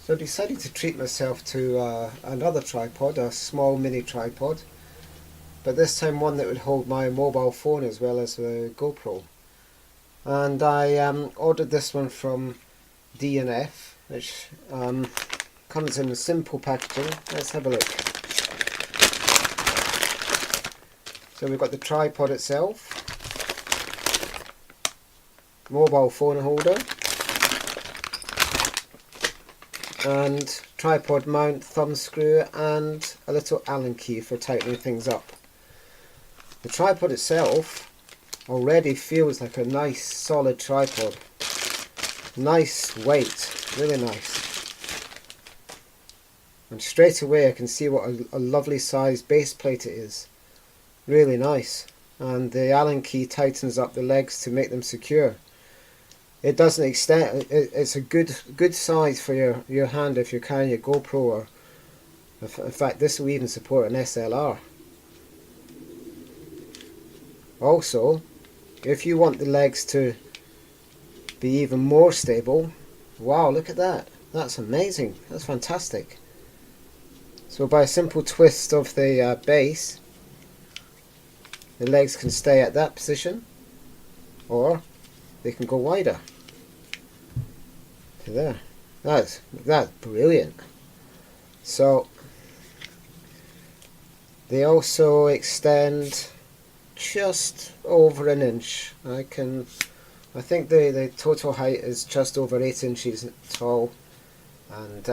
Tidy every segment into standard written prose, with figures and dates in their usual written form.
So I decided to treat myself to another tripod, a small mini tripod, but this time one that would hold my mobile phone as well as the GoPro. And I ordered this one from D&F, which comes in simple packaging. Let's have a look. So we've got the tripod itself, mobile phone holder, and tripod mount, thumb screw, and a little Allen key for tightening things up. The tripod itself already feels like a nice solid tripod. Nice weight, really nice. And straight away I can see what a lovely sized base plate it is. Really nice. And the Allen key tightens up the legs to make them secure. It doesn't extend, it's a good size for your hand if you're carrying your GoPro, or in fact this will even support an SLR. Also, if you want the legs to be even more stable, wow, look at that. That's amazing. That's fantastic. So by a simple twist of the base, the legs can stay at that position, or they can go wider to there. That's brilliant. So they also extend just over an inch. I think the total height is just over 8 inches tall, and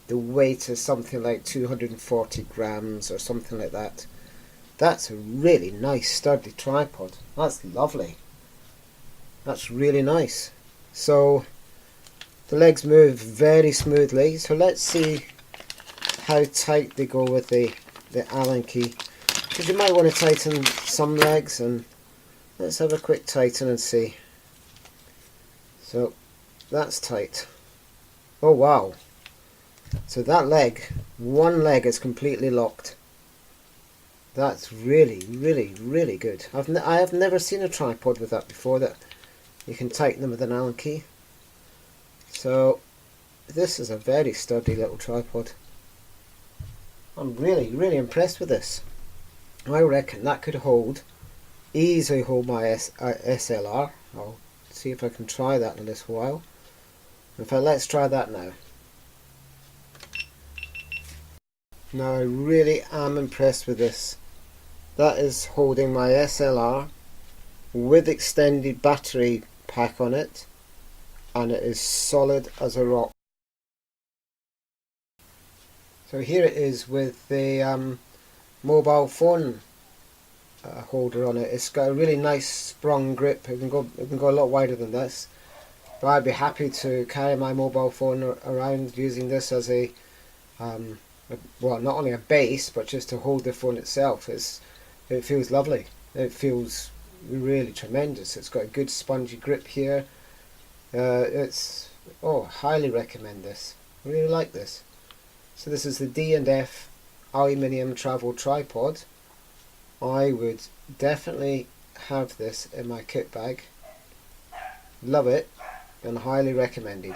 the weight is something like 240 grams or something like that. That's a really nice sturdy tripod. That's lovely. That's really nice. So the legs move very smoothly. So let's see how tight they go with the Allen key, because you might want to tighten some legs, and let's have a quick tighten and see. So that's tight. Oh wow. So that leg, one leg is completely locked. That's really, really, really good. I have never seen a tripod with that before, that you can tighten them with an Allen key. So this is a very sturdy little tripod. I'm really, really impressed with this. I reckon that could easily hold my SLR. I'll see if I can try that in a little while. In fact, let's try that now. Now I really am impressed with this. That is holding my SLR with extended battery pack on it, and it is solid as a rock. So here it is with the mobile phone holder on it. It's got a really nice sprung grip. It can go a lot wider than this, but I'd be happy to carry my mobile phone around using this as well, not only a base, but just to hold the phone itself. It feels lovely. It feels really tremendous. It's got a good spongy grip here. Highly recommend this. I really like this. So this is the D&F aluminium travel tripod. I would definitely have this in my kit bag. Love it and highly recommended.